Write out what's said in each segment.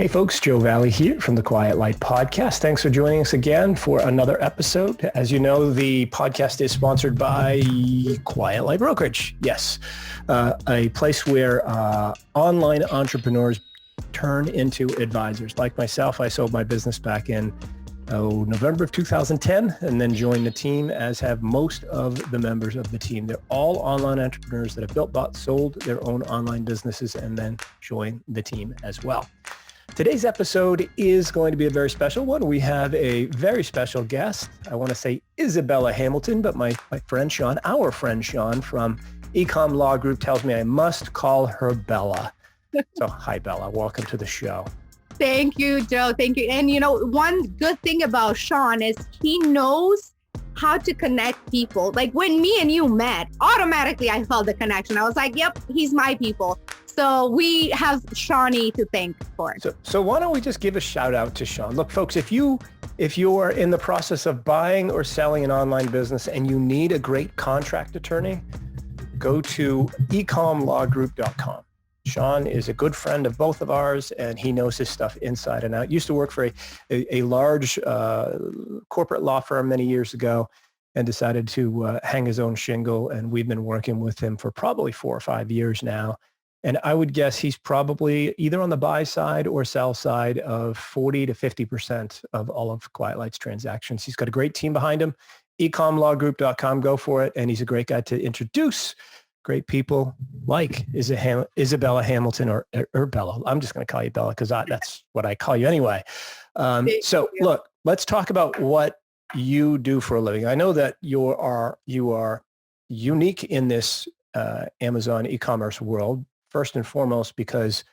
Hey folks, Joe Valley here from the Quiet Light Podcast. Thanks for joining us again for another episode. As you know, the podcast is sponsored by Quiet Light Brokerage. Yes, a place where online entrepreneurs turn into advisors. Like myself, I sold my business back in November of 2010 and then joined the team, as have most of the members of the team. They're all online entrepreneurs that have built, bought, sold their own online businesses and then joined the team as well. Today's episode is going to be a very special one. We have a very special guest. I want to say Isabella Hamilton, but my friend Sean, our friend Sean from Ecom Law Group tells me I must call her Bella. So hi, Bella. Welcome to the show. Thank you, Joe. Thank you. And one good thing about Sean is he knows how to connect people. Like when me and you met, automatically I felt the connection. I was like, yep, he's my people. So we have Shawnee to thank for. So why don't we just give a shout out to Sean? Look, folks, if you're in the process of buying or selling an online business and you need a great contract attorney, go to ecomlawgroup.com. Sean is a good friend of both of ours, and he knows his stuff inside and out. Used to work for a large corporate law firm many years ago and decided to hang his own shingle, and we've been working with him for probably 4 or 5 years now. And I would guess he's probably either on the buy side or sell side of 40 to 50% of all of Quiet Light's transactions. He's got a great team behind him. ecomlawgroup.com, go for it. And he's a great guy to introduce great people like Isabella Hamilton or Bella. I'm just going to call you Bella because that's what I call you anyway. Look, let's talk about what you do for a living. I know that you are unique in this Amazon e-commerce world, first and foremost, because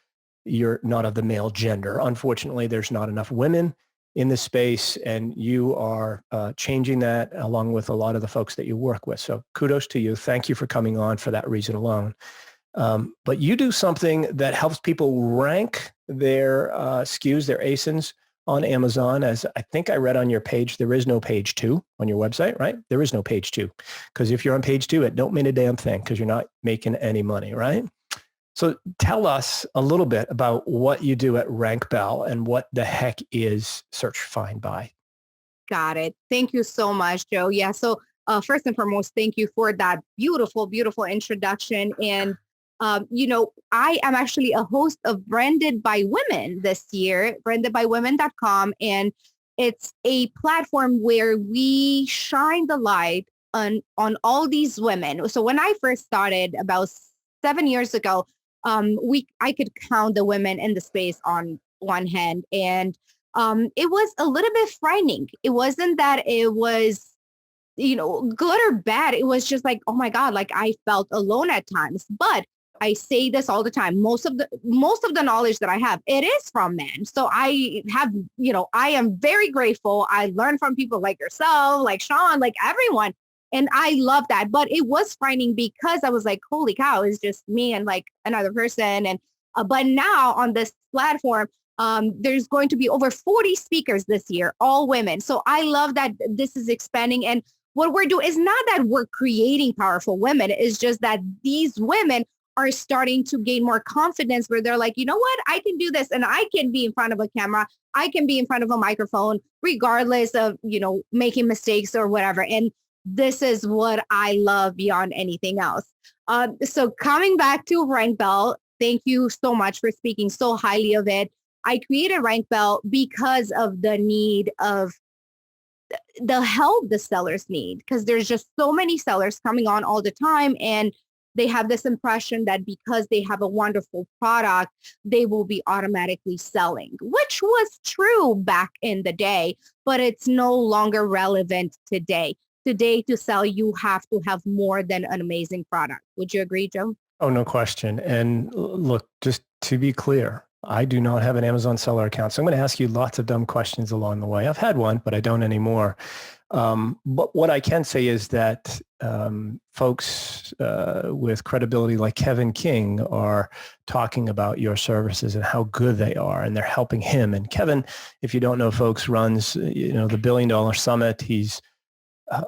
you're not of the male gender. Unfortunately, there's not enough women in this space, and you are changing that along with a lot of the folks that you work with. So kudos to you. Thank you for coming on for that reason alone. But you do something that helps people rank their SKUs, their ASINs on Amazon. As I think I read on your page, there is no page 2 on your website, right? There is no page 2. Because if you're on page 2, it don't mean a damn thing because you're not making any money, right? So tell us a little bit about what you do at RankBell and what the heck is Search, Find, Buy. Got it. Thank you so much, Joe. Yeah. So first and foremost, thank you for that beautiful, beautiful introduction. And, I am actually a host of Branded by Women this year, brandedbywomen.com. And it's a platform where we shine the light on all these women. So when I first started about 7 years ago, I could count the women in the space on one hand. And it was a little bit frightening. It wasn't that it was, good or bad. It was just like, oh my God, like I felt alone at times. But I say this all the time. Most of the knowledge that I have, it is from men. So I have, I am very grateful. I learned from people like yourself, like Sean, like everyone. And I love that. But it was frightening because I was like, holy cow, it's just me and like another person. And but now on this platform, there's going to be over 40 speakers this year, all women. So I love that this is expanding. And what we're doing is not that we're creating powerful women. It's just that these women are starting to gain more confidence where they're like, you know what, I can do this and I can be in front of a camera. I can be in front of a microphone, regardless of, making mistakes or whatever. And this is what I love beyond anything else. So coming back to RankBell, thank you so much for speaking so highly of it. I created RankBell because of the need of the help the sellers need, because there's just so many sellers coming on all the time, and they have this impression that because they have a wonderful product, they will be automatically selling, which was true back in the day, but it's no longer relevant today. Today, to sell, you have to have more than an amazing product. Would you agree, Joe? Oh, no question. And look, just to be clear, I do not have an Amazon seller account. So I'm going to ask you lots of dumb questions along the way. I've had one, but I don't anymore. But what I can say is that folks with credibility like Kevin King are talking about your services and how good they are, and they're helping him. And Kevin, if you don't know, folks, runs the $1 Billion Summit. He's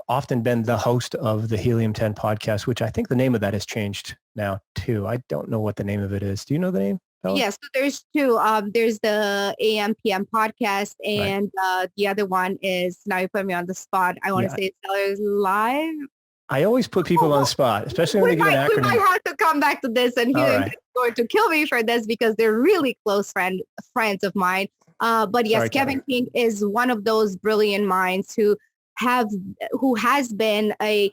often been the host of the Helium 10 podcast, which I think the name of that has changed now too. I don't know what the name of it is. Do you know the name? Tell us. Yes, so there's two. There's the AM PM podcast, Right. and the other one is, now you put me on the spot. I want to Yeah. say Sellers Live. I always put people on the spot, especially when they give an We might acronym. have to come back to this, and All he's right. going to kill me for this because they're really close friends of mine. But yes, Sorry, Kevin Kevin. King is one of those brilliant minds have who has been a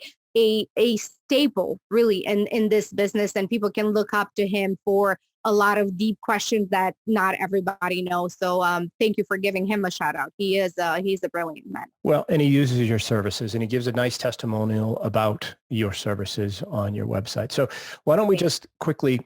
staple really in this business, and people can look up to him for a lot of deep questions that not everybody knows. So thank you for giving him a shout out. He's a brilliant man. Well, and he uses your services and he gives a nice testimonial about your services on your website. So why don't we just quickly,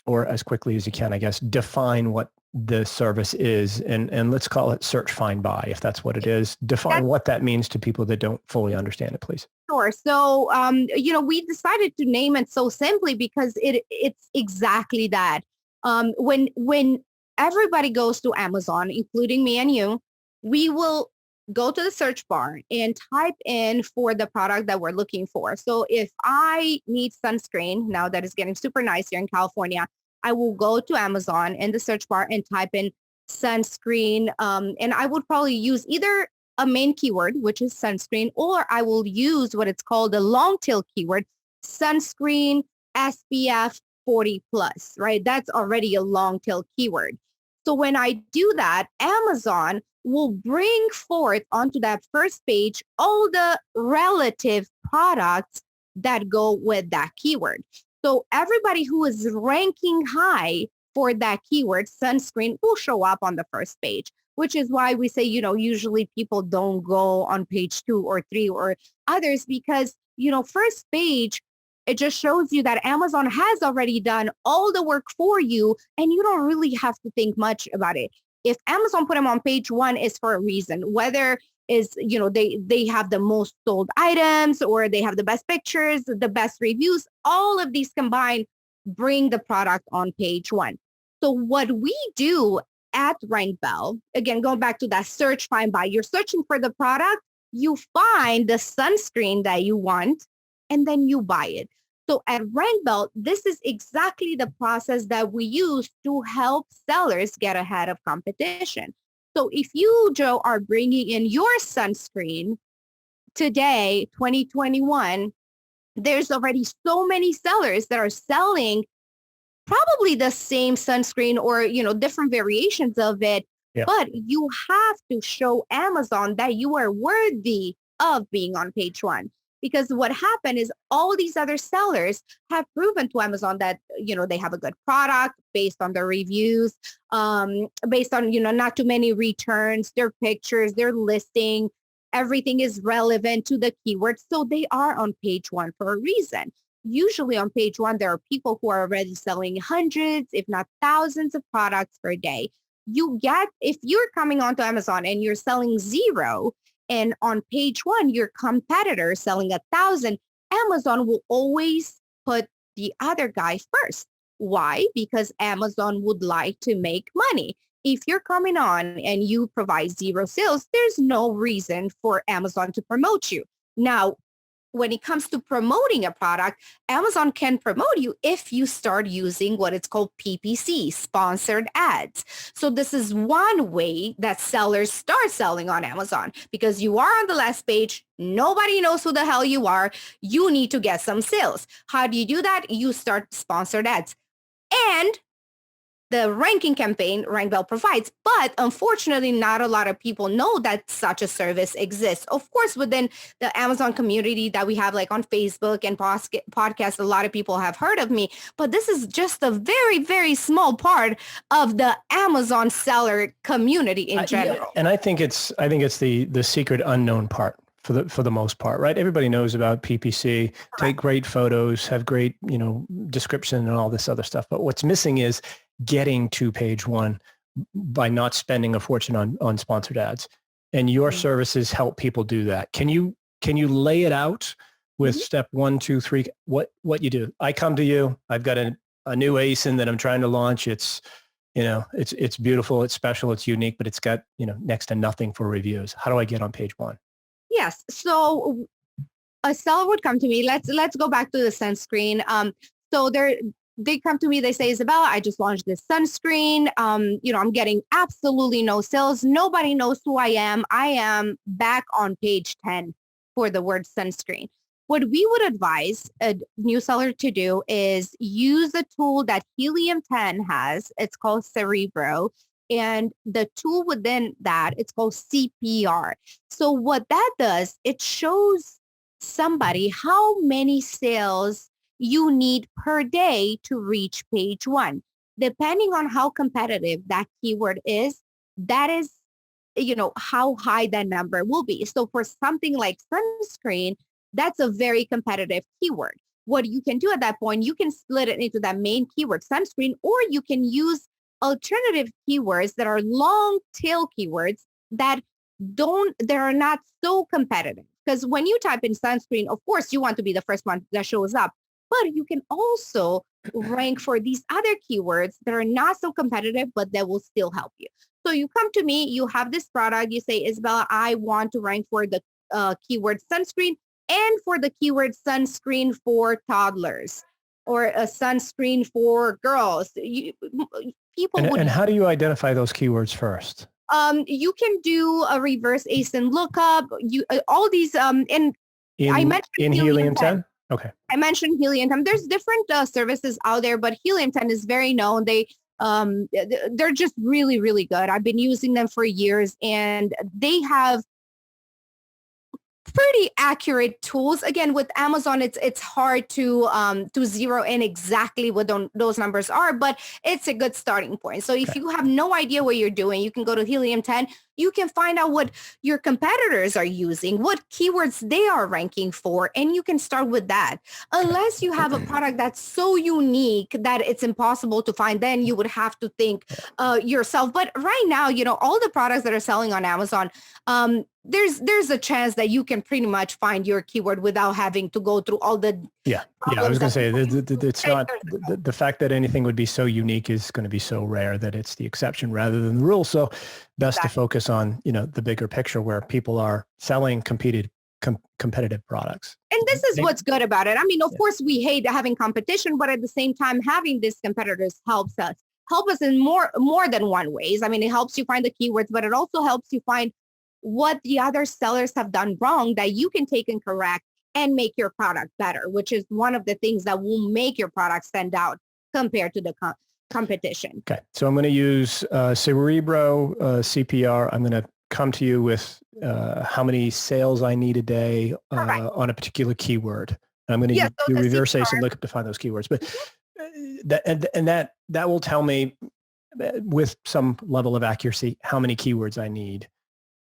or as quickly as you can, I guess, define what the service is, and let's call it search, find, buy, if that's what it is. Define what that means to people that don't fully understand it, please. Sure. So, we decided to name it so simply because it's exactly that. When everybody goes to Amazon, including me and you, we will go to the search bar and type in for the product that we're looking for. So if I need sunscreen, now that it's getting super nice here in California, I will go to Amazon in the search bar and type in sunscreen. And I would probably use either a main keyword, which is sunscreen, or I will use what it's called the long tail keyword, sunscreen SPF 40 plus, right? That's already a long tail keyword. So when I do that, Amazon will bring forth onto that first page all the relative products that go with that keyword. So everybody who is ranking high for that keyword, sunscreen, will show up on the first page, which is why we say, usually people don't go on page 2 or 3 or others because, first page, it just shows you that Amazon has already done all the work for you and you don't really have to think much about it. If Amazon put them on page 1, is for a reason, whether is, they have the most sold items or they have the best pictures, the best reviews, all of these combined bring the product on page 1. So what we do at RankBell, again, going back to that search, find, buy, you're searching for the product, you find the sunscreen that you want, and then you buy it. So at RankBell, this is exactly the process that we use to help sellers get ahead of competition. So if you, Joe, are bringing in your sunscreen today, 2021, there's already so many sellers that are selling probably the same sunscreen or, different variations of it. Yeah. But you have to show Amazon that you are worthy of being on page 1. Because what happened is all these other sellers have proven to Amazon that, they have a good product based on their reviews, based on, not too many returns, their pictures, their listing, everything is relevant to the keyword. So they are on page 1 for a reason. Usually on page 1, there are people who are already selling hundreds, if not thousands of products per day. If you're coming onto Amazon and you're selling 0, and on page 1, your competitor selling 1,000, Amazon will always put the other guy first. Why? Because Amazon would like to make money. If you're coming on and you provide 0 sales, there's no reason for Amazon to promote you. Now, when it comes to promoting a product, Amazon can promote you if you start using what it's called PPC, sponsored ads. So this is one way that sellers start selling on Amazon because you are on the last page. Nobody knows who the hell you are. You need to get some sales. How do you do that? You start sponsored ads. And the ranking campaign RankBell provides, but unfortunately, not a lot of people know that such a service exists. Of course, within the Amazon community that we have, like on Facebook and podcasts, a lot of people have heard of me, but this is just a very, very small part of the Amazon seller community in general. Yeah, and I think it's the secret unknown part. For the most part, right? Everybody knows about PPC, take great photos, have great, description and all this other stuff. But what's missing is getting to page 1 by not spending a fortune on sponsored ads. And your services help people do that. Can you lay it out with step 1, 2, 3, what you do? I come to you, I've got a new ASIN that I'm trying to launch. It's, it's beautiful, it's special, it's unique, but it's got, next to nothing for reviews. How do I get on page 1? Yes. So a seller would come to me. Let's go back to the sunscreen. So they come to me, they say, Isabella, I just launched this sunscreen. I'm getting absolutely no sales. Nobody knows who I am. I am back on page 10 for the word sunscreen. What we would advise a new seller to do is use a tool that Helium 10 has. It's called Cerebro. And the tool within that, it's called CPR. So what that does, it shows somebody how many sales you need per day to reach page 1. Depending on how competitive that keyword is, that is, how high that number will be. So for something like sunscreen, that's a very competitive keyword. What you can do at that point, you can split it into that main keyword, sunscreen, or you can use alternative keywords that are long tail keywords that are not so competitive. Because when you type in sunscreen, of course, you want to be the first one that shows up, but you can also rank for these other keywords that are not so competitive, but that will still help you. So you come to me, you have this product, you say, Isabella, I want to rank for the keyword sunscreen and for the keyword sunscreen for toddlers or a sunscreen for girls. And how do you identify those keywords first? You can do a reverse ASIN lookup. All these I mentioned in Helium 10. Okay. I mentioned Helium 10. There's different services out there, but Helium 10 is very known. They're just really, really good. I've been using them for years, and they have pretty accurate tools. Again, with Amazon, it's hard to zero in exactly what those numbers are, but it's a good starting point. So if you have no idea what you're doing, you can go to Helium 10. You can find out what your competitors are using, what keywords they are ranking for, and you can start with that. Unless you have a product that's so unique that it's impossible to find, then you would have to think yourself. But right now, all the products that are selling on Amazon, there's a chance that you can pretty much find your keyword without having to go through all the I was going to say it's not the fact that anything would be so unique is going to be so rare that it's the exception rather than the rule. So best to focus on the bigger picture where people are selling competitive products. And this is what's good about it. I mean, of course, we hate having competition, but at the same time, having these competitors help us in more than one ways. I mean, it helps you find the keywords, but it also helps you find what the other sellers have done wrong that you can take and correct and make your product better, which is one of the things that will make your product stand out compared to the competition. Okay. So I'm going to use Cerebro CPR. I'm going to come to you with how many sales I need a day on a particular keyword. I'm going to do reverse ASIN lookup to find those keywords. But that will tell me with some level of accuracy how many keywords I need.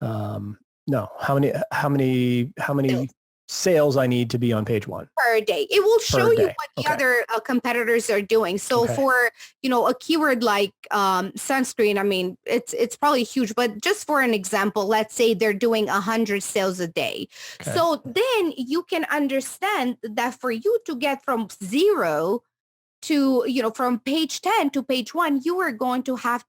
How many sales I need to be on page 1 per day. It will show you what the other competitors are doing. So for a keyword like sunscreen, I mean, it's probably huge, but just for an example, let's say they're doing 100 sales a day. So then you can understand that for you to get from 0 to from page 10 to page 1, you are going to have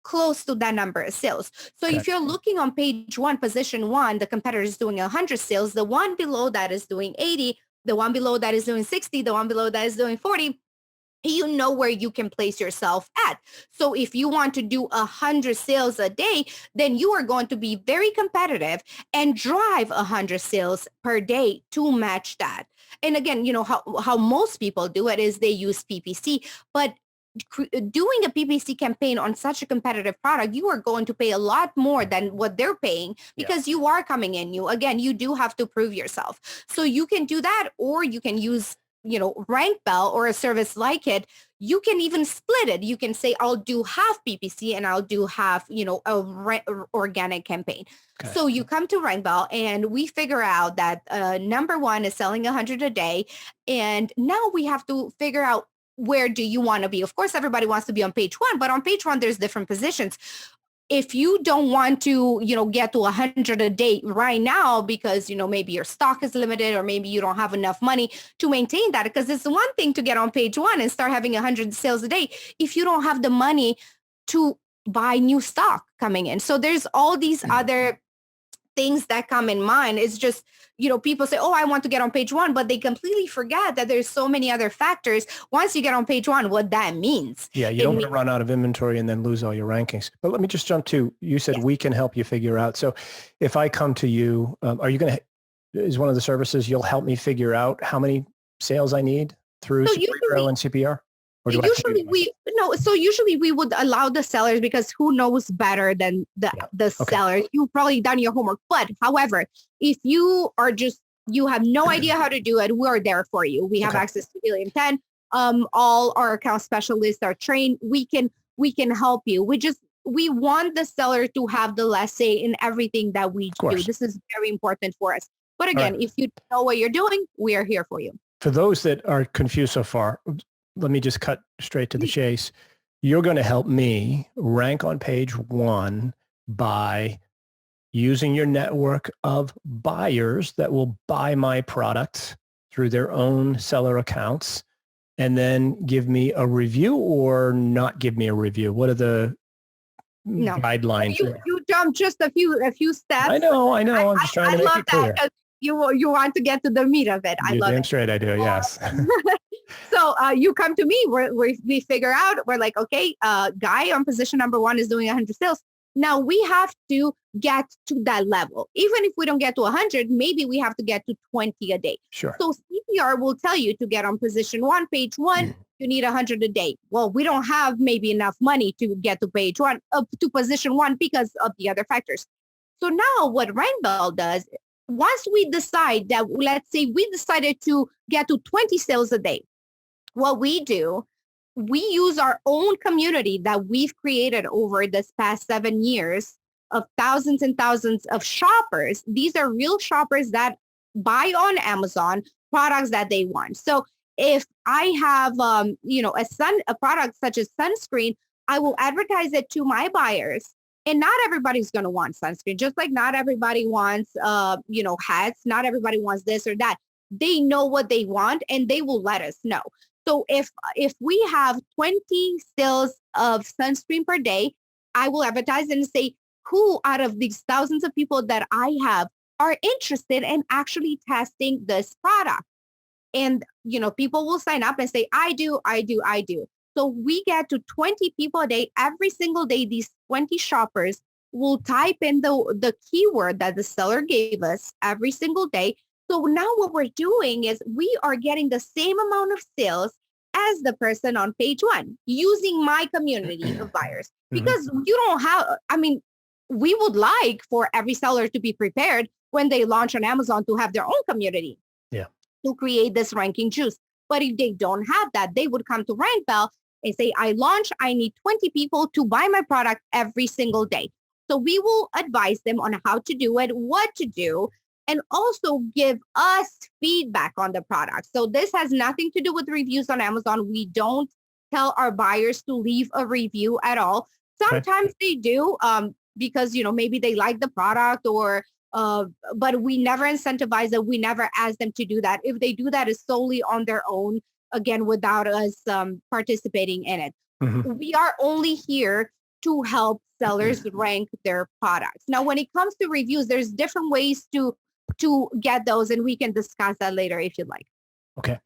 close to that number of sales. So if you're looking on page 1, position 1, the competitor is doing 100 sales, the one below that is doing 80, the one below that is doing 60, the one below that is doing 40, you know where you can place yourself at. So if you want to do 100 sales a day, then you are going to be very competitive and drive 100 sales per day to match that. And again, how most people do it is they use PPC, but doing a PPC campaign on such a competitive product, you are going to pay a lot more than what they're paying because you are coming in. You do have to prove yourself. So you can do that, or you can use, RankBell or a service like it. You can even split it. You can say, I'll do half PPC and I'll do half, organic campaign. So you come to RankBell and we figure out that number 1 is selling 100 a day. And now we have to figure out, where do you want to be? Of course, everybody wants to be on page 1, but on page 1, there's different positions. If you don't want to, get to 100 a day right now because, maybe your stock is limited or maybe you don't have enough money to maintain that, because it's one thing to get on page 1 and start having 100 sales a day if you don't have the money to buy new stock coming in. So there's all these other things that come in mind. It's just, people say, oh, I want to get on page one, but they completely forget that there's so many other factors. Once you get on page one, what that means. Yeah, you don't want to run out of inventory and then lose all your rankings. But let me just jump to, you said we can help you figure out. So if I come to you, are you going to, is one of the services you'll help me figure out how many sales I need through Superhero and CPR? Usually we would allow the sellers, because who knows better than the seller. You've probably done your homework. But however, if you have no idea how to do it, we're there for you. We have access to Helium 10. All our account specialists are trained. We can help you. We want the seller to have the last say in everything that we do. This is very important for us. But again, if you know what you're doing, we are here for you. For those that are confused so far, let me just cut straight to the chase. You're going to help me rank on page one by using your network of buyers that will buy my product through their own seller accounts, and then give me a review or not give me a review. What are the guidelines? You jumped just a few steps. I know. I'm just trying to make it clear. You want to get to the meat of it. I love it. Straight, I do. Yes. So you come to me, we figure out, we're like, okay, guy on position number one is doing 100 sales. Now we have to get to that level. Even if we don't get to 100, maybe we have to get to 20 a day. Sure. So CPR will tell you to get on position one, page one, you need 100 a day. Well, we don't have maybe enough money to get to page one, to position one, because of the other factors. So now what RankBell does, once we decide that, let's say we decided to get to 20 sales a day, what we do, we use our own community that we've created over this past 7 years of thousands and thousands of shoppers. These are real shoppers that buy on Amazon products that they want. So if I have, a product such as sunscreen, I will advertise it to my buyers. And not everybody's going to want sunscreen, just like not everybody wants, hats. Not everybody wants this or that. They know what they want, and they will let us know. So if we have 20 sales of sunscreen per day, I will advertise and say, who out of these thousands of people that I have are interested in actually testing this product? And, people will sign up and say, I do. So we get to 20 people a day. Every single day, these 20 shoppers will type in the keyword that the seller gave us every single day. So now what we're doing is we are getting the same amount of sales as the person on page one using my community of buyers. Because you don't have, we would like for every seller to be prepared when they launch on Amazon to have their own community to create this ranking juice. But if they don't have that, they would come to RankBell and say, I need 20 people to buy my product every single day. So we will advise them on how to do it, what to do, and also give us feedback on the product. So this has nothing to do with reviews on Amazon. We don't tell our buyers to leave a review at all. Sometimes they do because, maybe they like the product but we never incentivize them. We never ask them to do that. If they do that, it's solely on their own, again, without us participating in it. We are only here to help sellers rank their products. Now, when it comes to reviews, there's different ways to get those, and we can discuss that later if you'd like. Okay.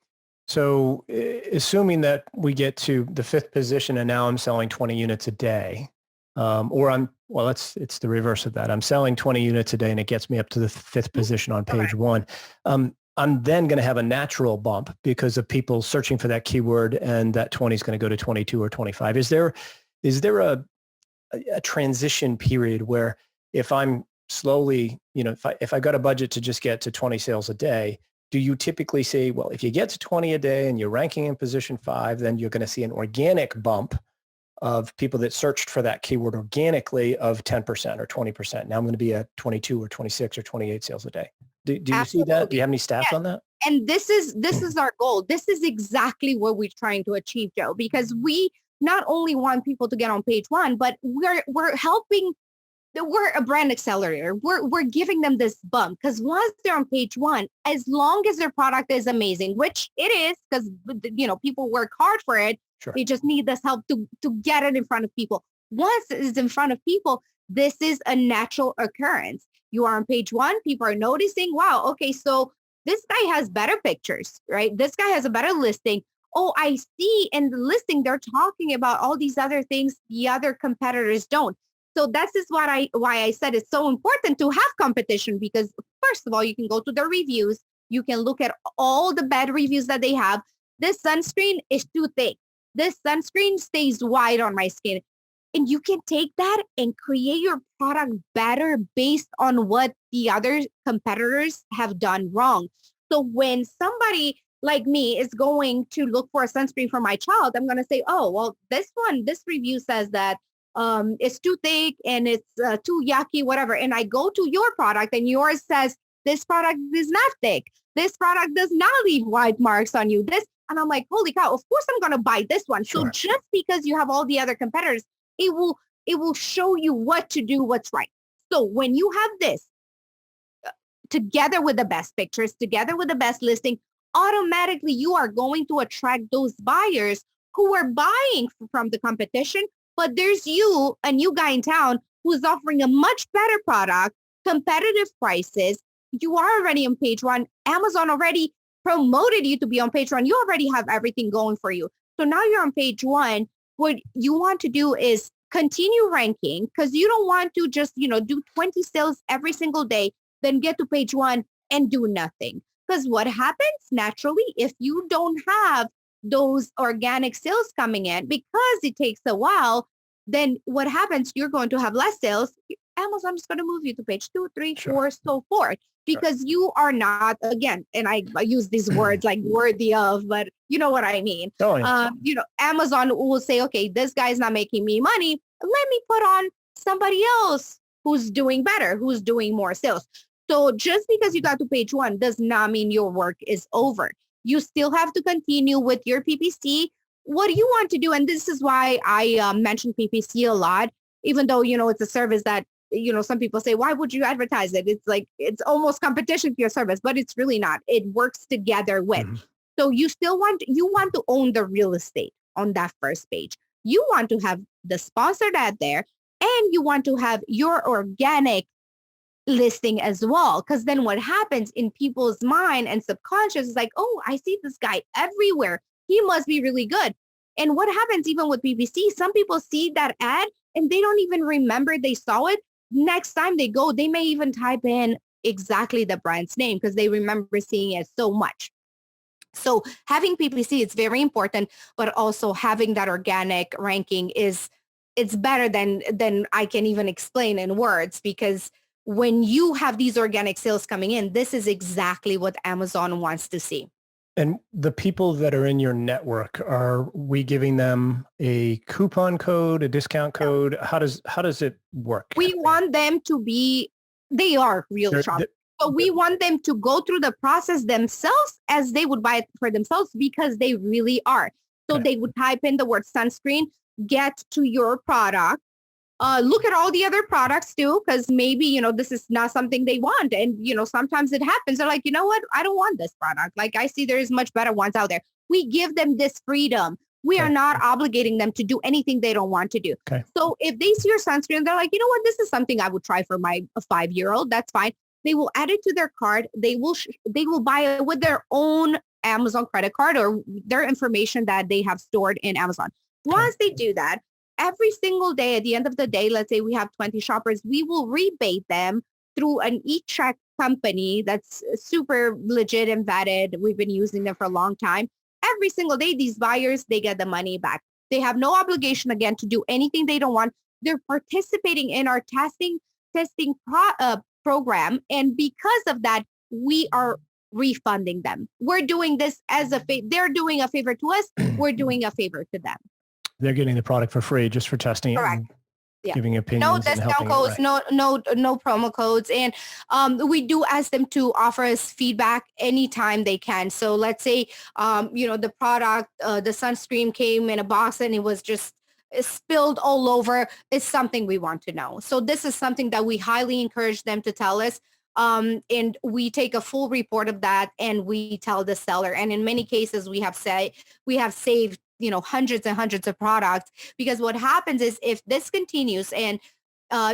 So assuming that we get to the 5th position and now I'm selling 20 units a day, it's the reverse of that. I'm selling 20 units a day and it gets me up to the 5th position on page one. I'm then going to have a natural bump because of people searching for that keyword, and that 20 is going to go to 22 or 25. Is there a transition period where if I'm slowly, if I got a budget to just get to 20 sales a day, do you typically say, well, if you get to 20 a day and you're ranking in position 5, then you're going to see an organic bump of people that searched for that keyword organically of 10% or 20%. Now I'm going to be at 22 or 26 or 28 sales a day. Do you see that? Do you have any stats on that? And this is our goal. This is exactly what we're trying to achieve, Joe, because we not only want people to get on page one, but we're helping. We're a brand accelerator. We're giving them this bump because once they're on page one, as long as their product is amazing, which it is, because people work hard for it. Sure. They just need this help to get it in front of people. Once it's in front of people, this is a natural occurrence. You are on page one. People are noticing, wow, okay, so this guy has better pictures, right? This guy has a better listing. Oh, I see in the listing, they're talking about all these other things the other competitors don't. So that's is why I said it's so important to have competition, because first of all, you can go to their reviews. You can look at all the bad reviews that they have. This sunscreen is too thick. This sunscreen stays white on my skin. And you can take that and create your product better based on what the other competitors have done wrong. So when somebody like me is going to look for a sunscreen for my child, I'm going to say, oh, well, this review says that it's too thick and it's too yucky, whatever. And I go to your product and yours says, this product is not thick. This product does not leave white marks on you. And I'm like, holy cow, of course I'm going to buy this one. Sure. So just because you have all the other competitors, it will show you what to do, what's right. So when you have this together with the best pictures, together with the best listing, automatically you are going to attract those buyers who are buying from the competition. But there's you, a new guy in town, who's offering a much better product, competitive prices. You are already on page one. Amazon already promoted you to be on page one. You already have everything going for you. So now you're on page one. What you want to do is continue ranking, because you don't want to just, do 20 sales every single day, then get to page one and do nothing. Because what happens naturally, if you don't have those organic sales coming in, because it takes a while, then what happens, you're going to have less sales. Amazon is going to move you to page 2, 3, 4, so forth, because you are not, again, and I use these words like worthy of, but you know what I mean. Oh, yeah. Amazon will say, okay, this guy's not making me money. Let me put on somebody else who's doing better, who's doing more sales. So just because you got to page one does not mean your work is over. You still have to continue with your PPC. What do you want to do? And this is why I mention PPC a lot, even though, it's a service that, some people say, why would you advertise it? It's like, it's almost competition to your service, but it's really not. It works together with. Mm-hmm. So you want to own the real estate on that first page. You want to have the sponsored ad there, and you want to have your organic listing as well. Because then what happens in people's mind and subconscious is like, oh, I see this guy everywhere. He must be really good. And what happens even with PPC, some people see that ad and they don't even remember they saw it. Next time they go, they may even type in exactly the brand's name because they remember seeing it so much. So having PPC is very important, but also having that organic ranking it's better than I can even explain in words, because when you have these organic sales coming in, this is exactly what Amazon wants to see. And the people that are in your network, are we giving them a coupon code, a discount code? How does it work? We want them to be, they are real shoppers. So we want them to go through the process themselves as they would buy it for themselves, because they really are. So they would type in the word sunscreen, get to your product, look at all the other products too, because maybe, this is not something they want. And, sometimes it happens. They're like, you know what? I don't want this product. Like, I see there's much better ones out there. We give them this freedom. We are not obligating them to do anything they don't want to do. Okay. So if they see your sunscreen, they're like, you know what? This is something I would try for my 5-year-old. That's fine. They will add it to their cart. They will buy it with their own Amazon credit card or their information that they have stored in Amazon. Once they do that, every single day, at the end of the day, let's say we have 20 shoppers, we will rebate them through an e-check company that's super legit and vetted. We've been using them for a long time. Every single day, these buyers, they get the money back. They have no obligation, again, to do anything they don't want. They're participating in our testing program. And because of that, we are refunding them. We're doing this as they're doing a favor to us. We're doing a favor to them. They're getting the product for free just for testing Correct. it, giving opinions. No discount codes, no promo codes. And we do ask them to offer us feedback anytime they can. So let's say, the product, the sunscreen came in a box and it was just spilled all over. It's something we want to know. So this is something that we highly encourage them to tell us. And we take a full report of that and we tell the seller. And in many cases, we have saved hundreds and hundreds of products, because what happens is if this continues and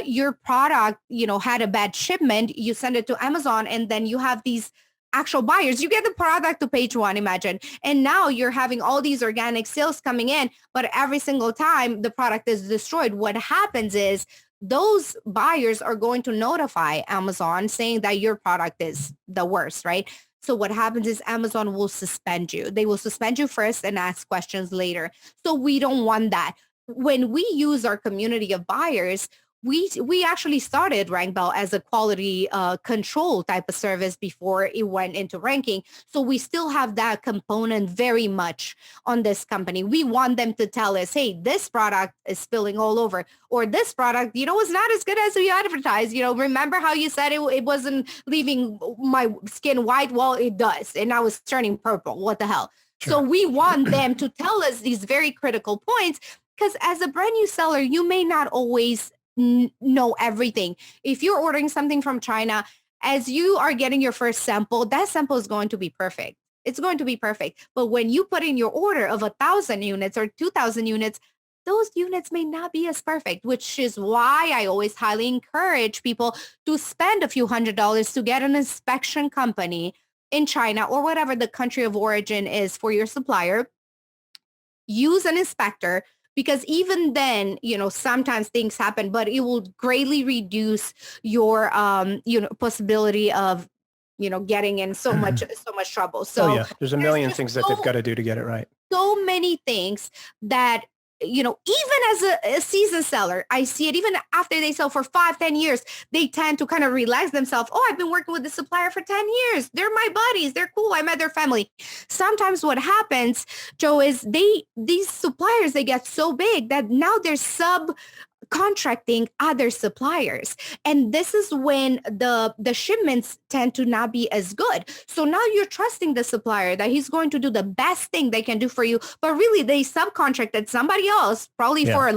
your product, had a bad shipment, you send it to Amazon, and then you have these actual buyers. You get the product to page one, imagine. And now you're having all these organic sales coming in, but every single time the product is destroyed, what happens is those buyers are going to notify Amazon saying that your product is the worst, right? So what happens is Amazon will suspend you. They will suspend you first and ask questions later. So we don't want that. When we use our community of buyers, we actually started RankBell as a quality control type of service before it went into ranking. So we still have that component very much on this company. We want them to tell us, hey, this product is spilling all over, or this product, is not as good as we advertised. Remember how you said it wasn't leaving my skin white? Well, it does. And now it's turning purple. What the hell? Sure. So we want them to tell us these very critical points, because as a brand new seller, you may not always know everything. If you're ordering something from China, as you are getting your first sample, that sample is going to be perfect. It's going to be perfect. But when you put in your order of 1,000 units or 2,000 units, those units may not be as perfect, which is why I always highly encourage people to spend a few $100s to get an inspection company in China or whatever the country of origin is for your supplier. Use an inspector, because even then, sometimes things happen, but it will greatly reduce your, possibility of, getting in so much trouble. So there's a million things that they've got to do to get it right. So many things that, even as a seasoned seller, I see it even after they sell for 5-10 years, they tend to kind of relax themselves. Oh, I've been working with the supplier for 10 years. They're my buddies. They're cool. I met their family. Sometimes what happens, Joe, is these suppliers, they get so big that now they're subcontracting other suppliers. And this is when the shipments tend to not be as good. So now you're trusting the supplier that he's going to do the best thing they can do for you, but really they subcontracted somebody else, probably for a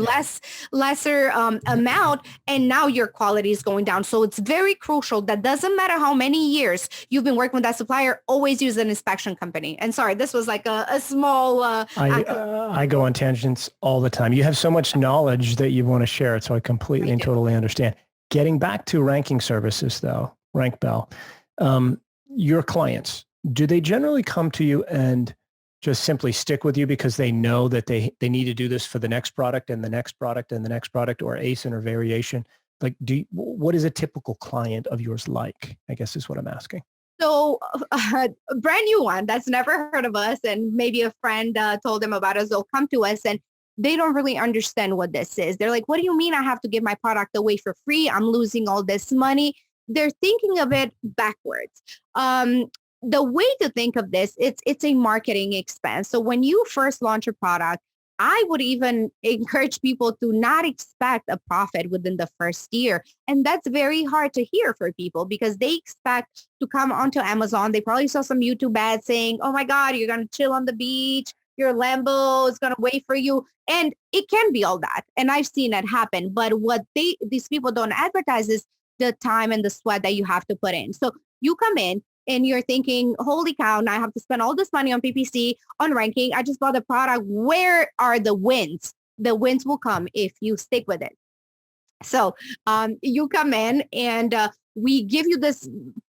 lesser amount, and now your quality is going down. So it's very crucial. That doesn't matter how many years you've been working with that supplier, always use an inspection company. And sorry, this was like a small... I go on tangents all the time. You have so much knowledge that you want to share it, so I completely and totally understand. Getting back to ranking services, though, RankBell, your clients, do they generally come to you and just simply stick with you because they know that they need to do this for the next product and the next product and the next product, or ASIN or variation? Like, what is a typical client of yours like, I guess is what I'm asking. So a brand new one that's never heard of us, and maybe a friend told them about us, they'll come to us and they don't really understand what this is. They're like, what do you mean I have to give my product away for free? I'm losing all this money. They're thinking of it backwards. The way to think of this, it's a marketing expense. So when you first launch a product, I would even encourage people to not expect a profit within the first year. And that's very hard to hear for people, because they expect to come onto Amazon. They probably saw some YouTube ads saying, oh my God, you're going to chill on the beach. Your Lambo is going to wait for you. And it can be all that. And I've seen it happen. But what these people don't advertise is the time and the sweat that you have to put in. So you come in and you're thinking, holy cow, now I have to spend all this money on PPC, on ranking. I just bought the product. Where are the wins? The wins will come if you stick with it. So you come in and we give you this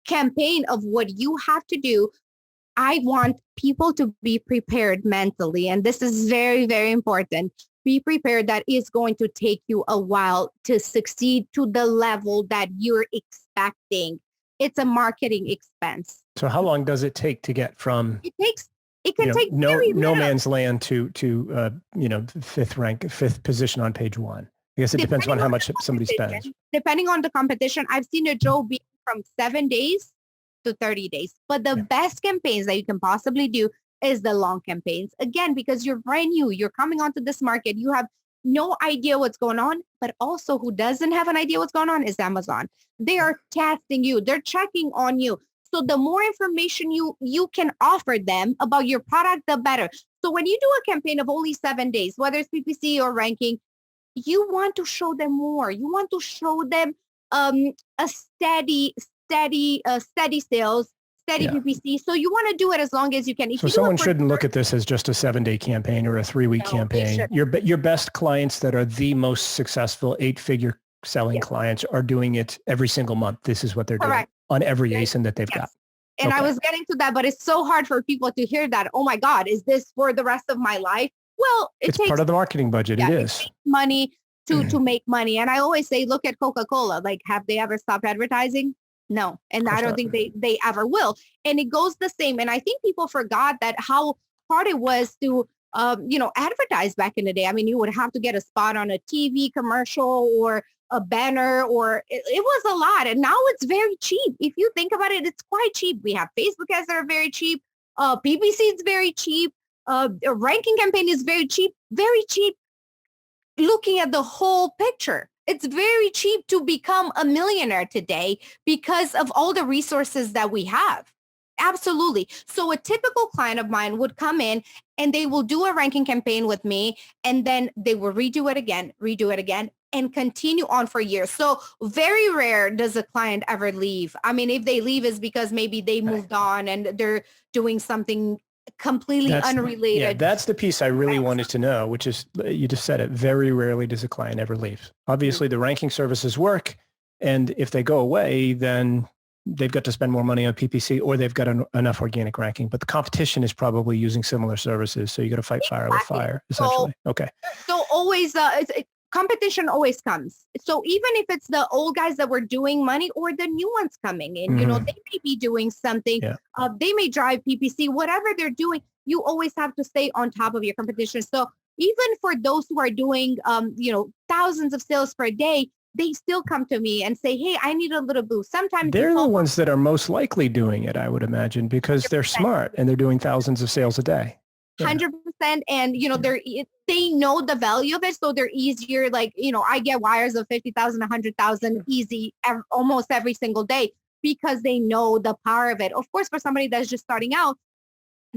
campaign of what you have to do. I want people to be prepared mentally. And this is very, very important. Be prepared that it's going to take you a while to succeed to the level that you're expecting. It's a marketing expense. So how long does it take to get from it can take no man's land to fifth position on page one? I guess it depends on how much somebody spends. Depending on the competition, I've seen a Joe be from 7 days to 30 days. But the best campaigns that you can possibly do is the long campaigns. Again, because you're brand new, you're coming onto this market, you have no idea what's going on, but also who doesn't have an idea what's going on is Amazon. They are testing you. They're checking on you. So the more information you can offer them about your product, the better. So when you do a campaign of only 7 days, whether it's PPC or ranking, you want to show them more. You want to show them a steady sales, steady PPC. So you want to do it as long as you can. So someone shouldn't look at this as just a 7-day campaign or a 3-week campaign. Your best clients that are the most successful 8-figure selling Yes. clients are doing it every single month. This is what they're doing Correct. on every Yes. ASIN that they've got. And I Okay. was getting to that, but it's so hard for people to hear that. Oh my God, is this for the rest of my life? Well, It's part of the marketing budget. It is. takes money to make money. And I always say, look at Coca-Cola. Like, have they ever stopped advertising? No. And I don't think they ever will. And it goes the same. And I think people forgot that how hard it was to advertise back in the day. I mean, you would have to get a spot on a TV commercial or a banner, or it was a lot. And now it's very cheap. If you think about it, it's quite cheap. We have Facebook ads that are very cheap. PPC is very cheap. A ranking campaign is very cheap. Looking at the whole picture, it's very cheap to become a millionaire today because of all the resources that we have. Absolutely. So a typical client of mine would come in and they will do a ranking campaign with me, and then they will redo it again, and continue on for years. So very rare does a client ever leave. I mean, if they leave, is because maybe they moved on and they're doing something completely unrelated. Yeah, that's the piece I really wanted to know, which is, you just said it, very rarely does a client ever leave. Obviously, the ranking services work, and if they go away, then they've got to spend more money on PPC, or they've got enough organic ranking. But the competition is probably using similar services, so you got to fight fire with fire, essentially. Okay. So always, competition always comes. So even if it's the old guys that were doing money or the new ones coming in, they may be doing something. Yeah. They may drive PPC, whatever they're doing. You always have to stay on top of your competition. So even for those who are doing, thousands of sales per day, they still come to me and say, hey, I need a little boost. Sometimes they're the ones that are most likely doing it, I would imagine, because 100%. They're smart and they're doing thousands of sales a day. 100%. And, they know the value of it. So they're easier. Like, I get wires of 50,000, 100,000 easy almost every single day because they know the power of it. Of course, for somebody that's just starting out,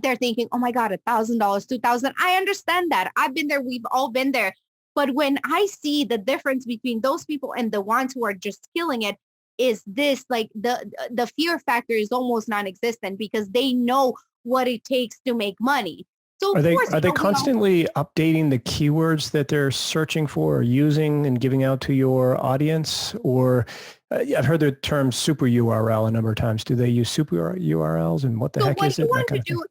they're thinking, oh my God, $1,000, $2,000. I understand that. I've been there. We've all been there. But when I see the difference between those people and the ones who are just killing it, is this, like, the fear factor is almost non-existent because they know what it takes to make money. So are they constantly updating the keywords that they're searching for or using and giving out to your audience? Or I've heard the term super URL a number of times. Do they use super URLs, and what the heck is it?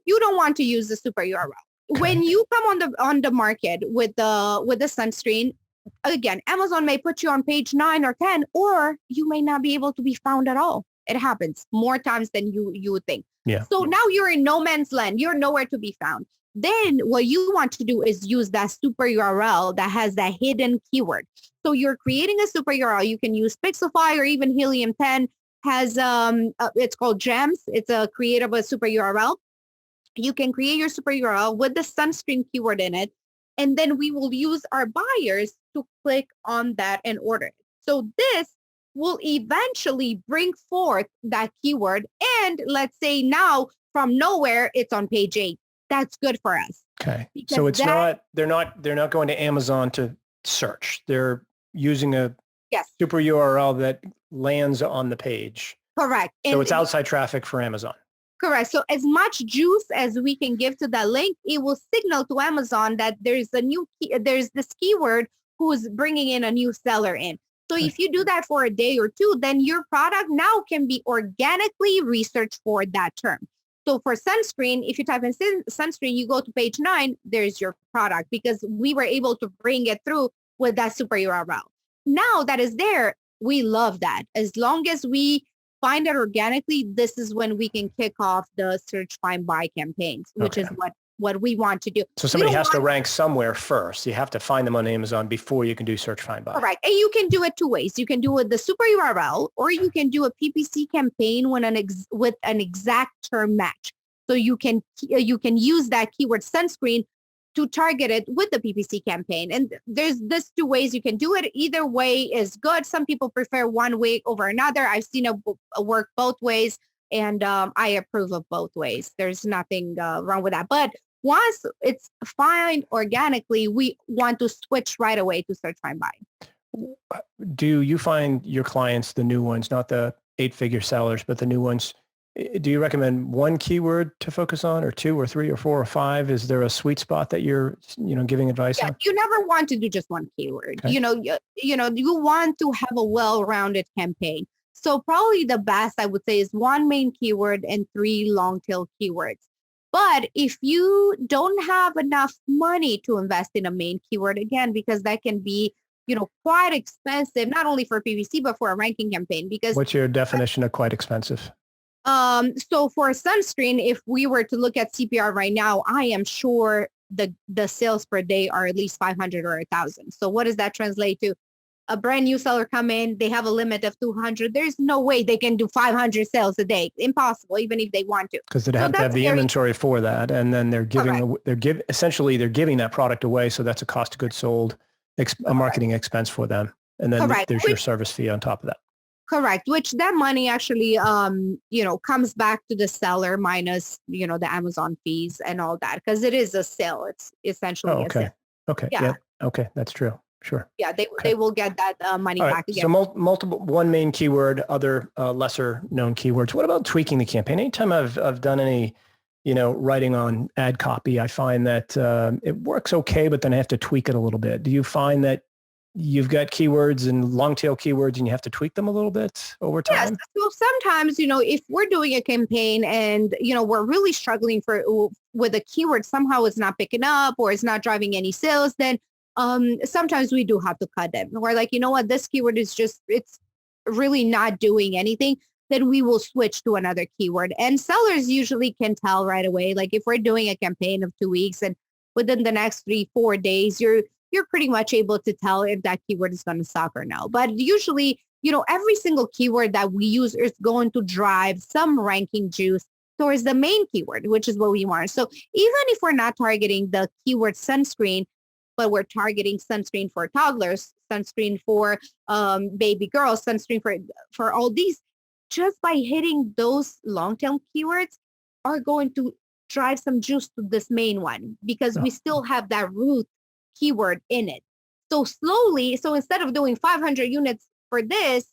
You don't want to use the super URL. Okay. When you come on the market with the sunscreen, again, Amazon may put you on page 9 or 10, or you may not be able to be found at all. It happens more times than you would think. Yeah. So now you're in no man's land. You're nowhere to be found. Then what you want to do is use that super URL that has that hidden keyword. So you're creating a super URL. You can use Pixelfy or even Helium 10 has, it's called Gems. It's a creatable super URL. You can create your super URL with the sunscreen keyword in it. And then we will use our buyers to click on that and order it. So this will eventually bring forth that keyword. And let's say now from nowhere, it's on page 8. That's good for us. Okay. So it's they're not going to Amazon to search. They're using a super URL that lands on the page. Correct. So it's outside traffic for Amazon. Correct. So as much juice as we can give to that link, it will signal to Amazon that there's this keyword who's bringing in a new seller in. So if you do that for a day or two, then your product now can be organically researched for that term. So for sunscreen, if you type in sunscreen, you go to page 9, there's your product because we were able to bring it through with that super URL. Now that is there, we love that. As long as we find it organically, this is when we can kick off the search, find, buy campaigns, which is what we want to do. So somebody has to rank somewhere first. You have to find them on Amazon before you can do search, find, buy. All right. And you can do it 2 ways. You can do it the super URL, or you can do a PPC campaign with an exact term match. So you can use that keyword sunscreen to target it with the PPC campaign. And there's 2 ways you can do it. Either way is good. Some people prefer one way over another. I've seen it work both ways, and I approve of both ways. There's nothing wrong with that. But once it's found organically, we want to switch right away to search, find, buy. Do you find your clients, the new ones, not the 8-figure sellers, but the new ones, do you recommend one keyword to focus on, or two or three or four or five? Is there a sweet spot that you're, giving advice on? You never want to do just one keyword. Okay. You want to have a well-rounded campaign. So probably the best I would say is one main keyword and three long tail keywords. But if you don't have enough money to invest in a main keyword, again, because that can be, quite expensive, not only for PPC, but for a ranking campaign. Because what's your definition of quite expensive? So for sunscreen, if we were to look at CPR right now, I am sure the sales per day are at least 500 or 1,000. So what does that translate to? A brand new seller come in, they have a limit of 200. There's no way they can do 500 sales a day. Impossible, even if they want to. Because they'd have to have the inventory for that, and then they're giving essentially they're giving that product away. So that's a cost of goods sold, a marketing expense for them, and then there's your service fee on top of that. Correct. Which that money actually, comes back to the seller minus, the Amazon fees and all that, because it is a sale. It's essentially a sale. Okay. Yeah. Okay. That's true. Sure. Yeah. They will get that money back again. So multiple, one main keyword, other lesser known keywords. What about tweaking the campaign? Anytime I've done any, writing on ad copy, I find that it works okay, but then I have to tweak it a little bit. Do you find that you've got keywords and long tail keywords and you have to tweak them a little bit over time? Yes. So sometimes, if we're doing a campaign and, we're really struggling with a keyword, somehow it's not picking up or it's not driving any sales, then sometimes we do have to cut them. We're like, what, this keyword is it's really not doing anything. Then we will switch to another keyword. And sellers usually can tell right away. Like if we're doing a campaign of 2 weeks and within the next 3-4 days, you're pretty much able to tell if that keyword is going to suck or no. But usually, every single keyword that we use is going to drive some ranking juice towards the main keyword, which is what we want. So even if we're not targeting the keyword sunscreen, but we're targeting sunscreen for toddlers, sunscreen for baby girls, sunscreen for all these, just by hitting those long-tail keywords are going to drive some juice to this main one, because we still have that root keyword in it. So slowly, so instead of doing 500 units for this,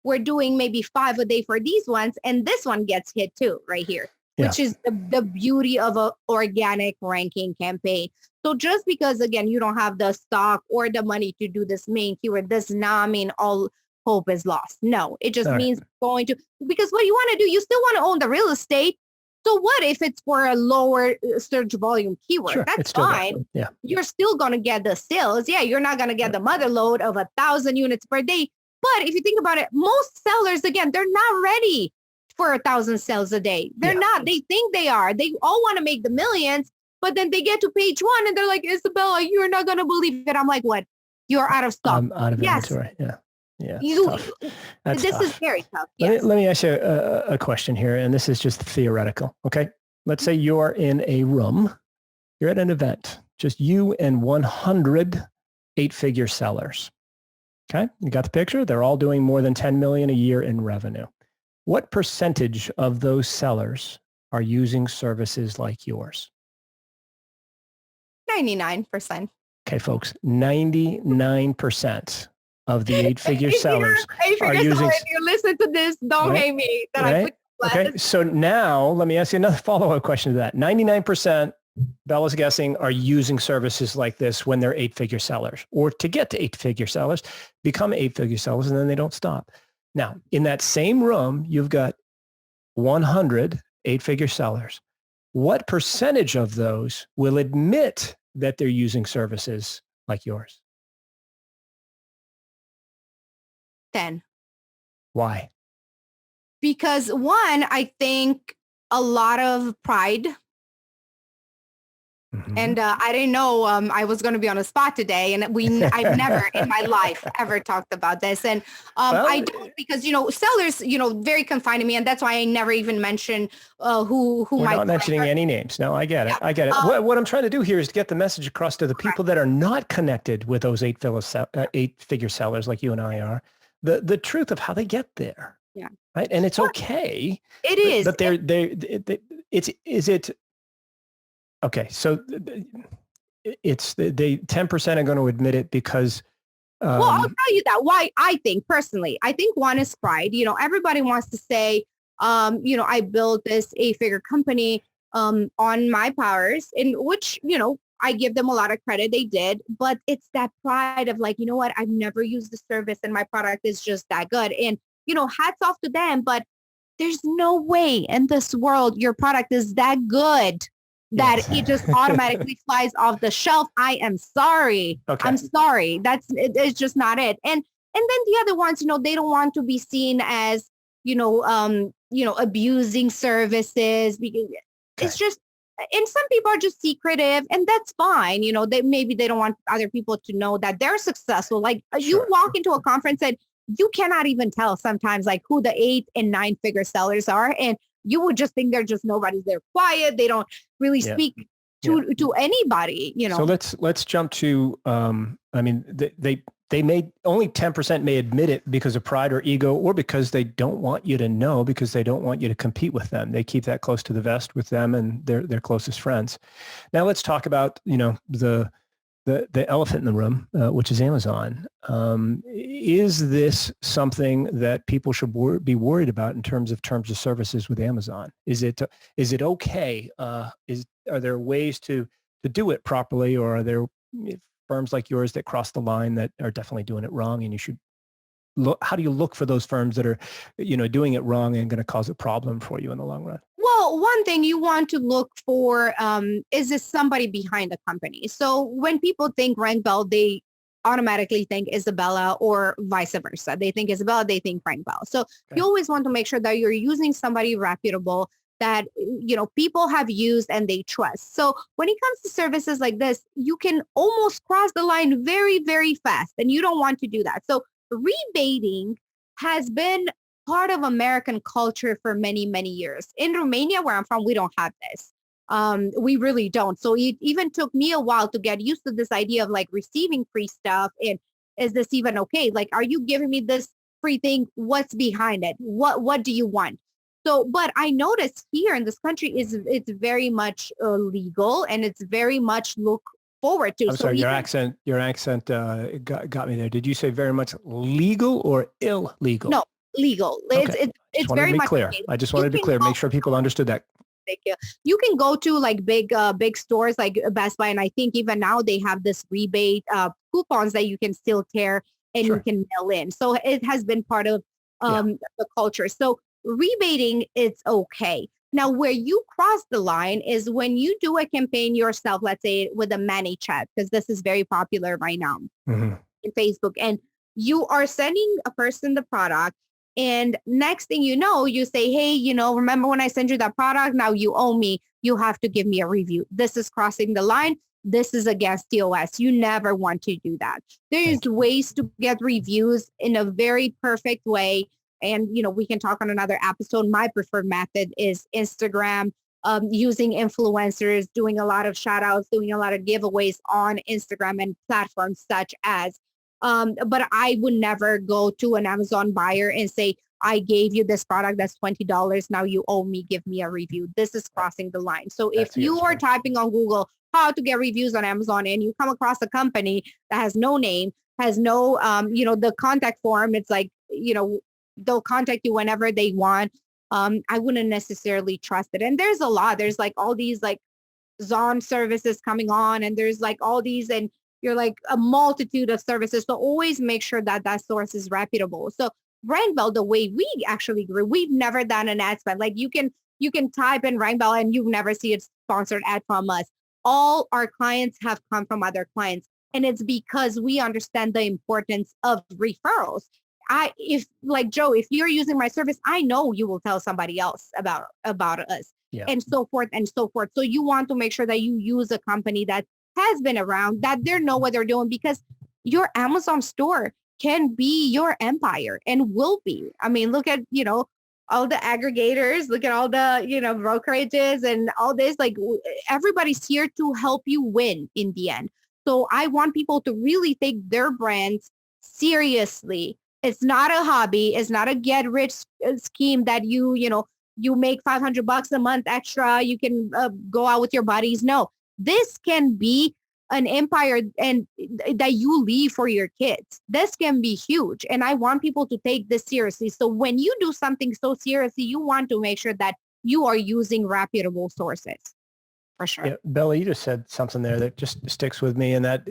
we're doing maybe 5 a day for these ones. And this one gets hit too right here, which is the beauty of an organic ranking campaign. So just because, again, you don't have the stock or the money to do this main keyword does not mean all hope is lost. No, it just means because what you want to do, you still want to own the real estate. So what if it's for a lower search volume keyword? Sure, that's fine. Yeah. You're still going to get the sales. Yeah, you're not going to get the mother load of 1,000 units per day. But if you think about it, most sellers, again, they're not ready for 1,000 sales a day. They're not. They think they are. They all want to make the millions, but then they get to page 1 and they're like, Isabella, you're not going to believe it. I'm like, what? You're out of stock. I'm out of inventory. Yeah. Yeah, this is very tough. Let me ask you a question here, and this is just theoretical. Okay, let's say you're in a room, you're at an event, just you and 100 8-figure sellers. Okay, you got the picture? They're all doing more than 10 million a year in revenue. What percentage of those sellers are using services like yours? 99%. Okay, folks, 99%. Of the 8-figure sellers are using. If you listen to this, don't hate me. Okay, so now let me ask you another follow-up question to that. 99%, Bella's guessing, are using services like this when they're 8-figure sellers, or to get to 8-figure sellers, become 8-figure sellers, and then they don't stop. Now, in that same room, you've got 100 8-figure sellers. What percentage of those will admit that they're using services like yours? 10. Why? Because one, I think a lot of pride. Mm-hmm. And I didn't know I was going to be on a spot today. And I've never in my life ever talked about this. And I don't, because, sellers, very confined to me. And that's why I never even mention who we're not mentioning any names. No, I get it. I get it. What I'm trying to do here is to get the message across to the people that are not connected with those 8-figure sellers like you and I are. The truth of how they get there. Yeah. Right. And it's okay. It is. But is it okay. So it's they 10% are going to admit it because. Well, I'll tell you that why I think personally, I think one is pride. Everybody wants to say, I built this 8-figure company on my powers, in which, I give them a lot of credit. They did, but it's that pride of like, you know what? I've never used the service and my product is just that good. And, hats off to them, but there's no way in this world your product is that good that Yes. it just automatically flies off the shelf. I am sorry. Okay. I'm sorry. It's just not it. And then the other ones, they don't want to be seen as, abusing services, because it's just, and some people are just secretive, and that's fine. Maybe they don't want other people to know that they're successful. Like you walk into a conference and you cannot even tell sometimes like who the 8 and 9-figure sellers are. And you would just think they're just nobody's. They're quiet. They don't really speak to anybody, So let's jump to, they may only 10% may admit it because of pride or ego, or because they don't want you to know, because they don't want you to compete with them. They keep that close to the vest with them and their closest friends. Now let's talk about, the elephant in the room, which is Amazon. Is this something that people should be worried about in terms of services with Amazon? Is it okay? Are there ways to do it properly, or are there firms like yours that cross the line that are definitely doing it wrong, and you should look? How do you look for those firms that are, doing it wrong and going to cause a problem for you in the long run? Well, one thing you want to look for is this somebody behind the company. So when people think RankBell, they automatically think Isabella, or vice versa. They think Isabella, they think RankBell. So you always want to make sure that you're using somebody reputable that, people have used and they trust. So when it comes to services like this, you can almost cross the line very, very fast, and you don't want to do that. So rebating has been part of American culture for many, many years. In Romania, where I'm from, we don't have this. We really don't. So it even took me a while to get used to this idea of like receiving free stuff. And is this even okay? Like, are you giving me this free thing? What's behind it? What do you want? So, but I noticed here in this country it's very much legal, and it's very much look forward to. I'm sorry, your accent got me there. Did you say very much legal or illegal? No, legal. Okay. It's very much clear. I just wanted to be clear. Make sure people understood that. Thank you. You can go to like big stores like Best Buy, and I think even now they have this rebate coupons that you can still tear and you can mail in. So it has been part of the culture. So rebating, it's okay. Now, where you cross the line is when you do a campaign yourself, let's say with a ManyChat, because this is very popular right now in Facebook, and you are sending a person the product. And next thing you know, you say, hey, remember when I sent you that product? Now you owe me. You have to give me a review. This is crossing the line. This is against TOS. You never want to do that. There's ways to get reviews in a very perfect way. And, we can talk on another episode. My preferred method is Instagram, using influencers, doing a lot of shout outs, doing a lot of giveaways on Instagram and platforms such as. But I would never go to an Amazon buyer and say, I gave you this product that's $20. Now you owe me, give me a review. This is crossing the line. So if you are typing on Google how to get reviews on Amazon, and you come across a company that has no name, has no, the contact form, it's like, they'll contact you whenever they want. I wouldn't necessarily trust it. And there's a lot. There's like all these like Zon services coming on, and there's like all these, and you're like a multitude of services. So always make sure that that source is reputable. So RankBell, the way we actually grew, we've never done an ad spend. Like you can type in RankBell and you've never see a sponsored ad from us. All our clients have come from other clients. And it's because we understand the importance of referrals. If like Joe, if you're using my service, I know you will tell somebody else about us, and so forth and so forth. So you want to make sure that you use a company that has been around, that they know what they're doing, because your Amazon store can be your empire and will be. I mean, look at, all the aggregators, look at all the, brokerages and all this, like everybody's here to help you win in the end. So I want people to really take their brands seriously. It's not a hobby. It's not a get rich scheme that you make $500 a month extra. You can go out with your buddies. No, this can be an empire and that you leave for your kids. This can be huge. And I want people to take this seriously. So when you do something so seriously, you want to make sure that you are using reputable sources. For sure. Yeah, Bella, you just said something there that just sticks with me, and that,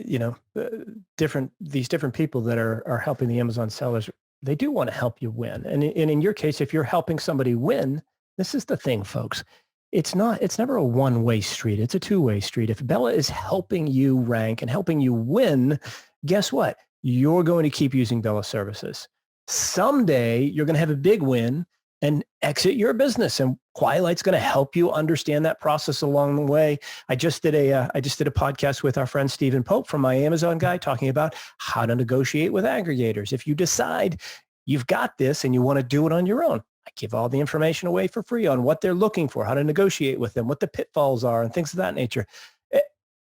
these different people that are helping the Amazon sellers, they do want to help you win. And in your case, if you're helping somebody win, this is the thing, folks. It's never a one-way street. It's a two-way street. If Bella is helping you rank and helping you win, guess what? You're going to keep using Bella's services. Someday you're going to have a big win and exit your business, and Quilight's going to help you understand that process along the way. I just did a podcast with our friend Stephen Pope from My Amazon Guy, talking about how to negotiate with aggregators. If you decide you've got this and you want to do it on your own, I give all the information away for free on what they're looking for, how to negotiate with them, what the pitfalls are, and things of that nature.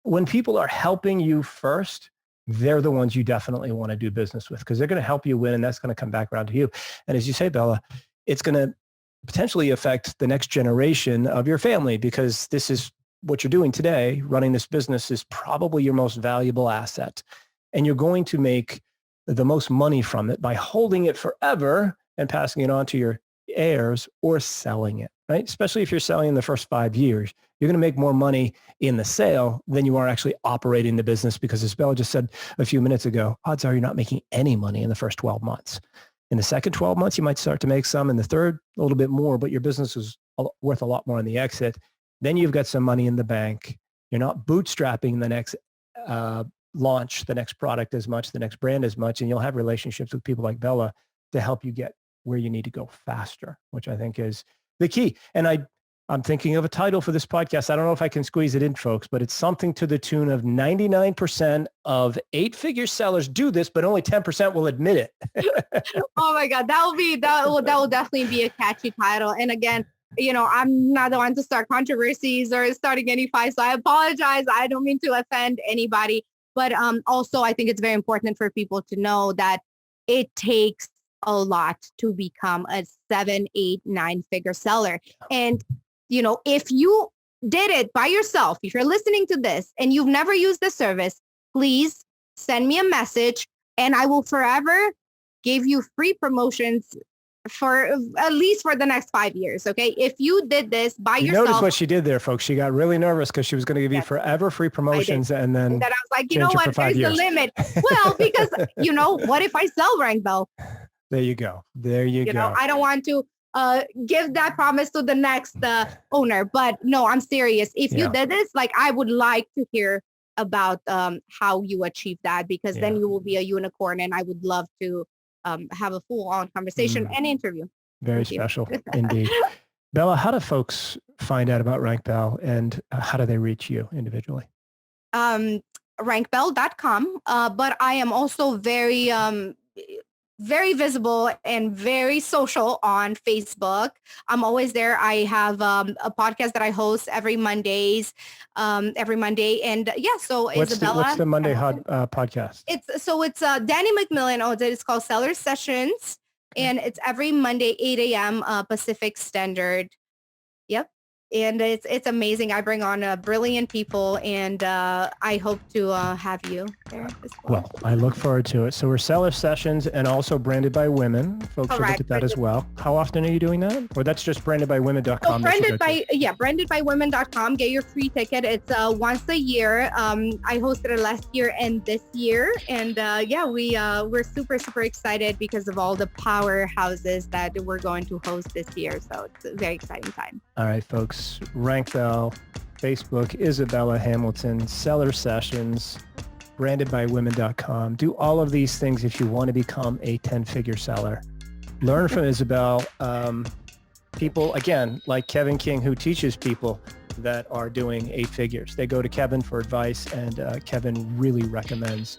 When people are helping you first, they're the ones you definitely want to do business with, because they're going to help you win, and that's going to come back around to you. And as you say, Bella, it's going to potentially affect the next generation of your family, because this is what you're doing today. Running this business is probably your most valuable asset, and you're going to make the most money from it by holding it forever and passing it on to your heirs or selling it, right? Especially if you're selling in the first 5 years, you're going to make more money in the sale than you are actually operating the business, because as Bella just said a few minutes ago, odds are you're not making any money in the first 12 months. In the second 12 months, you might start to make some. In the third, a little bit more, but your business is worth a lot more on the exit. Then you've got some money in the bank. You're not bootstrapping the next launch, the next product as much, the next brand as much, and you'll have relationships with people like Bella to help you get where you need to go faster, which I think is the key. And I'm thinking of a title for this podcast. I don't know if I can squeeze it in, folks, but it's something to the tune of 99% of 8-figure sellers do this, but only 10% will admit it. Oh my God, that will definitely be a catchy title. And again, I'm not the one to start controversies or starting any fights, so I apologize. I don't mean to offend anybody, but also I think it's very important for people to know that it takes a lot to become a 7, 8, 9-figure seller. And if you did it by yourself, if you're listening to this and you've never used the service, please send me a message, and I will forever give you free promotions for at least for the next 5 years. Okay. If you did this by yourself. Notice what she did there, folks. She got really nervous because she was going to give you forever free promotions, and then I was like, you know what? There's the limit. Well, because what if I sell RankBell? There you go. There you go. I don't want to give that promise to the next owner, but no, I'm serious. If you did this, I would like to hear about how you achieve that, because then you will be a unicorn, and I would love to have a full-on conversation and interview. Very special indeed. Bella, how do folks find out about RankBell, and how do they reach you individually? RankBell.com, but I am also very visible and very social on Facebook. I'm always there. I have a podcast that I host every Monday. And so Isabella. What's the Monday podcast? It's Danny McMillan. It's called Seller Sessions. And it's every Monday, 8 a.m. Pacific Standard. Yep. And it's amazing. I bring on brilliant people, and I hope to have you there as well. Well, I look forward to it. So we're Seller Sessions, and also branded by women. Folks will look at that as well. How often are you doing that? Or that's just brandedbywomen.com? Brandedbywomen.com. Get your free ticket. It's once a year. I hosted it last year and this year. And we're super, super excited because of all the powerhouses that we're going to host this year. So it's a very exciting time. All right, folks. RankBell, Facebook, Isabella Hamilton, Seller Sessions, brandedbywomen.com. Do all of these things if you want to become a 10-figure seller. Learn from Isabel. People, again, like Kevin King, who teaches people that are doing 8 figures. They go to Kevin for advice, and Kevin really recommends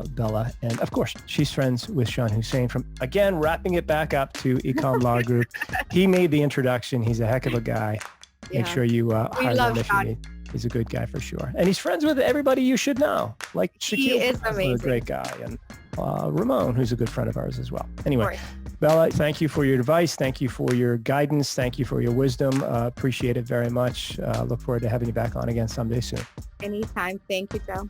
Bella. And of course, she's friends with Sean Hussein from, again, wrapping it back up to Ecom Law Group. He made the introduction. He's a heck of a guy. Make sure you hire him if you need. He's a good guy for sure. And he's friends with everybody you should know. Like Shaquille, he is amazing. A great guy. And Ramon, who's a good friend of ours as well. Anyway, Bella, thank you for your advice. Thank you for your guidance. Thank you for your wisdom. Appreciate it very much. Look forward to having you back on again someday soon. Anytime. Thank you, Joe.